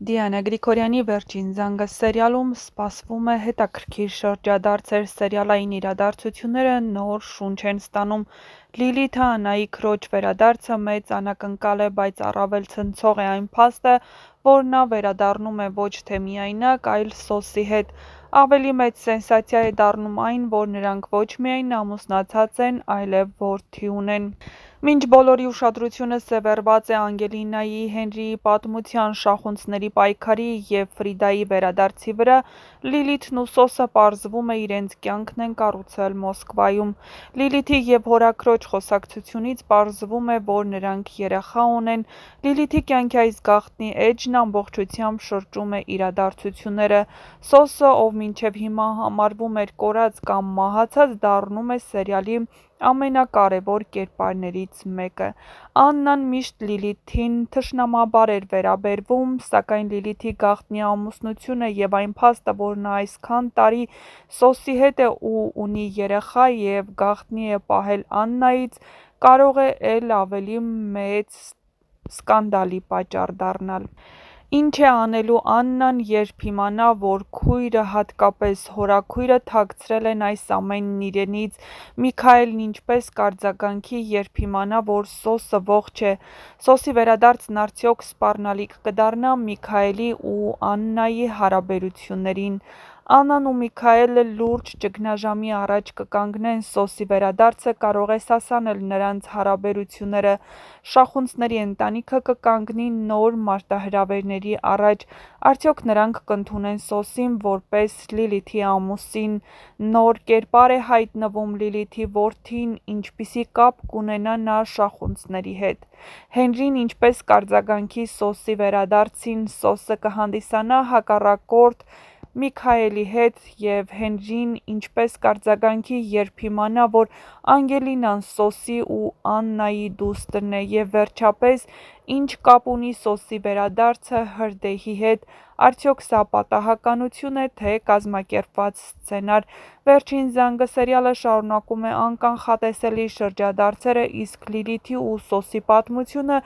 Դիանա Գրիգորյանի վերջին զանգը սերիալում սպասվում է հետաքրքիր շրջադարձեր, սերիալային իրադարձությունները նոր շունչ են ստանում, Լիլիթը Աննայի քրոջ վերադարձը մեծ անակնկալ է, բայց առավել ցնցող է այն փաստը, որ նա վերադառնում է ոչ թե միայնակ, այլ Սոսի հետ, ավելի մեծ սենսացիա է դառնում այն, որ նրանք ոչ միայն ամուսնացած են, այլև որդի ունեն։ Մինչ բոլորի ուշադրությունը սևեռված է Անգելինայի, Հենրիի պատմության, շախունցների պայքարի և Ֆրիդայի վերադարձի վրա, Լիլիթն ու Սոսը պարզվում է իրենց կյանքն են կառուցել Մոսկվայում։ Լիլիթի և հորաքրոջ խոսակցությունից պարզվում է, որ նրանք երեխա ունեն, Լիլիթի կյանքի այս գաղտնի էջն ամբողջությամբ շրջում է իրադարձությունները, Սոսը, ով մինչև հիմա համարվում էր կորած կամ մահացած, դառնում է սերիալի ամենակարևոր կերպարներից մեկը։ Աննան միշտ Լիլիթին թշնամաբար էր վերաբերվում, սակայն Լիլիթի գաղտնի ամուսնությունը և այն փաստը, որ նա այսքան տարի Սոսի հետ է ու ունի երեխա և գաղտնի է պահել Աննայից, կարող է էլ ավելի մեծ սկանդալի պատճառ դառնալ։ Ինչ է անելու Աննան, երբ իմանա, որ քույրը, հատկապես հորաքույրը, թաքցրել են այս ամենն իրենից, Միքայելն ինչպես կարձագանքի, երբ իմանա, որ Սոսը ողջ է, Սոսի վերադարձն արդյոք սպառնալիք կդառնա Միքայելի ու Աննայի հարաբերություններին, Աննան ու Միքայելը լուրջ ճգնաժամի առաջ կկանգնեն, Սոսի վերադարձը կարող է սասանել նրանց հարաբերությունները, շախունցների ընտանիքը կկանգնի նոր մարտահրավերների առաջ, արդյոք նրանք կընդունեն Սոսին որպես Լիլիթի ամուսին, նոր կերպար է հայտնվում Լիլիթի որդին, ինչպիսի կապ կունենա նա շախունցների հետ, Հենրին ինչպես կարձագանքի Սոսի վերադարձին, Սոսը կհանդիսանա հակառակորդ Միքայելի հետ և Հենրին ինչպես կարձագանքի, երբ իմանա, որ Անգելինան Սոսի ու Աննայի դուստրն է, և վերջապես, ինչ կապ ունի Սոսի վերադարձը հրդեհի հետ, արդյոք սա պատահականություն է, թե կազմակերպված սցենար։ Վերջին զանգը սերիալը շարունակում է անկանխատեսելի շրջադարձերը, իսկ Լիլիթի ու Սոսի պատմությունը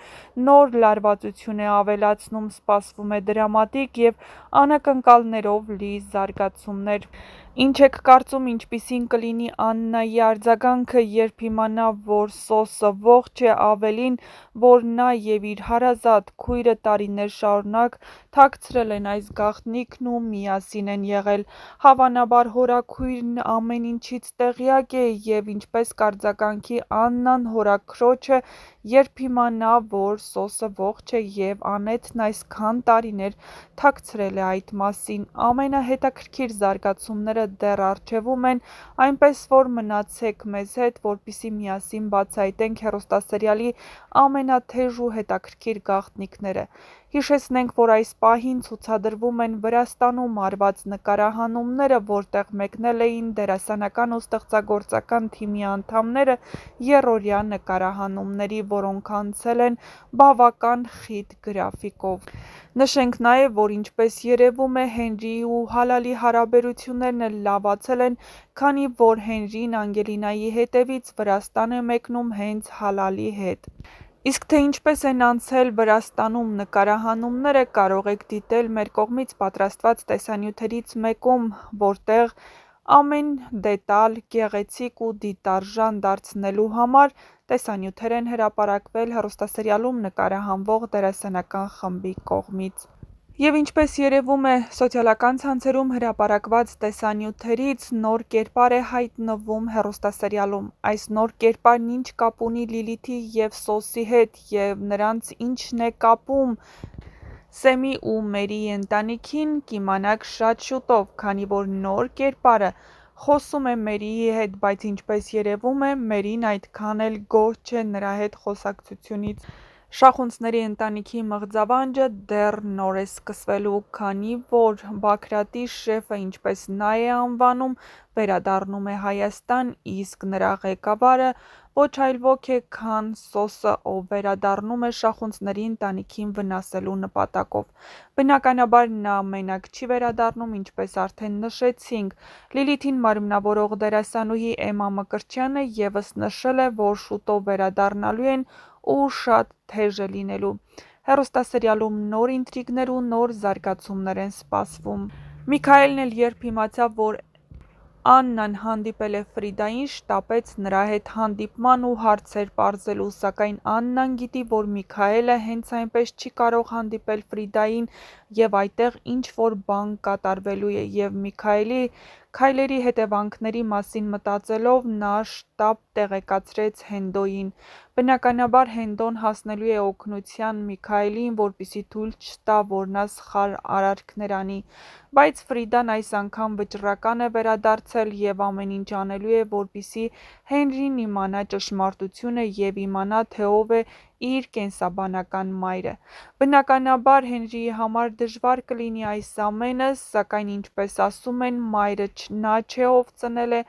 նոր լարվածություն է ավելացնում, սպասվում է դրամատիկ և անակնկալներով լի զարգացումներ։ Ինչ եք կարծում, ինչպիսին կլինի Աննայի արձագանքը, երբ իմանա, որ Սոսը ողջ է, ավելին, որ նա և իր հարազատ քույրը տարիներ շարունակ թաքցրել են այս գաղտնիքն ու միասին են եղել, հավանաբար հորաքույրն ամեն ինչից տեղյակ է, և ինչպես կարձագանքի Աննան հորաքրոջը, երբ իմանա, որ Սոսը ողջ է և անեթն այսքան տարիներ թաքցրել է այդ մասին, ամենահետաքրքիր զարգացումները դեռ առջևում են, այնպես որ մնացեք մեզ հետ, որպեսզի միասին բացահայտենք հեռուստասերիալի ամենաթեժ ու հետաքրքիր գաղտնիքները։ Հիշեցնենք, որ այս պահին ցուցադրվում են Վրաստանում արված նկարահանումները, որտեղ մեկնել էին դերասանական ու ստեղծագործական թիմի անդամները եռօրյա նկարահանումների, որոնք անցել են բավական խիտ գրաֆիկով։ Նշենք նաև, որ ինչպես երևում է, Հենրիի ու Հալալի հարաբերություններն էլ լավացել են, քանի որ Հենրին Անգելինայի հետևից Վրաստան է մեկնում հենց Հալալի հետ։ Իսկ թե ինչպես են անցել Վրաստանում նկարահանումները, կարող եք դիտել մեր կողմից պատրաստված տեսանյութերից մեկում, որտեղ ամեն դետալ գեղեցիկ ու դիտարժան դարձնելու համար տեսանյութեր են հրապարակվել հեռուստասերիալում նկարահանվող դերասանական խմբի կողմից։ Եվ ինչպես երևում է սոցիալական ցանցերում հրապարակված տեսանյութերից, նոր կերպար է հայտնվում հեռուստասերիալում։ Այս նոր կերպարն ինչ կապ ունի Լիլիթի և Սոսի հետ, և նրանց ինչն է կապում Սեմի ու Մերիի ընտանիքին, կիմանաք շատ շուտով, քանի որ նոր կերպարը խոսում է Մերիի հետ, բայց ինչպես երևում է, Մերին այդքան էլ գոհ չէ նրա հետ խոսակցությունից։ Շախունցների ընտանիքի մղձավանջը դեռ նոր է սկսվելու, քանի որ Բագրատի շեֆը, ինչպես նա է անվանում, վերադառնում է Հայաստան, իսկ նրա ղեկավարը ոչ այլ ոք է, քան Սոսը, ով վերադառնում է Շախունցների ընտանիքին վնասելու նպատակով։ Բնականաբար նա մենակ չի վերադառնում, ինչպես արդեն նշեցինք, Լիլիթին մարմնավորող դերասանուհի Էմմա Մկրտչյանը ևս նշել է, որ շուտով վերադառնալու են ու շատ թեժ է լինելու։ Հեռուստասերիալում նոր ինտրիգներ ու նոր զարգացումներ են սպասվում։ Միքայելն էլ երբ իմացավ, որ Աննան հանդիպել է Ֆրիդային, շտապեց նրա հետ հանդիպման ու հարցեր պարզելու, սակայն Աննան գիտի, որ Միքայելը հենց այնպես չի կարող հանդիպել Ֆրիդային և այդտեղ ինչ-որ բան կատարվելու է, և Միքայելի քայլերի հետևանքների մասին մտածելով նա շտապ տեղեկացրեց Հենդոյին։ Բնականաբար Հենդոն հասնելու է օգնության Միքայելին, որպեսզի թույլ չտա, որ նա սխալ արարքներ անի, բայց Ֆրիդան այս անգամ վճռական է վերադարձել և ամեն ինչ անելու է, որպեսզի Հենրին իմանա ճշմարտությունը և իմանա, թե ով է իր կենսաբանական մայրը։ Բնականաբար Հենրիի համար դժվար կլինի այս ամենը, սակայն ինչպես ասում են, մայրը նա չէ, ով ծնել է,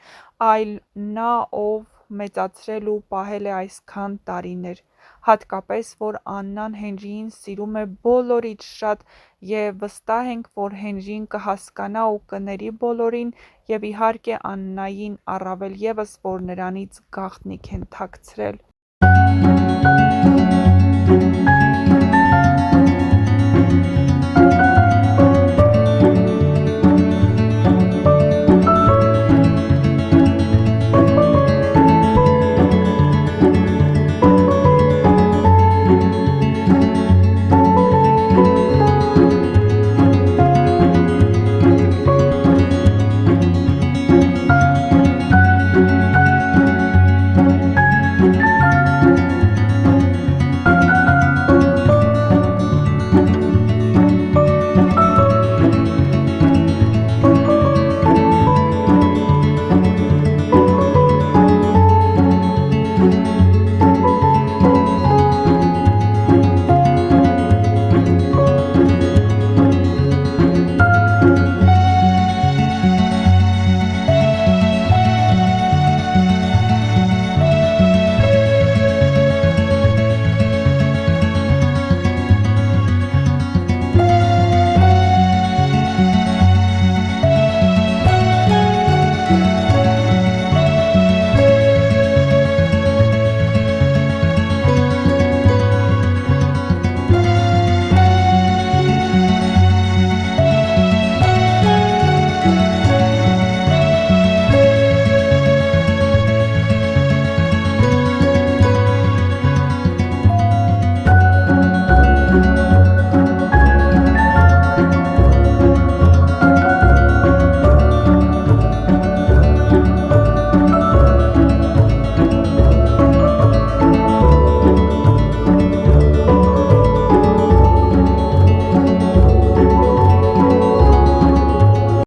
այլ նա, ով մեծացրել ու պահել է այսքան տարիներ։ Հատկապես, որ Աննան Հենրիին սիրում է բոլորից շատ և վստահ ենք, որ Հենրին կհասկանա ու կների բոլորին և իհարկե Աննային առավել ևս, որ նրանից գաղտնիք են թաքցրել։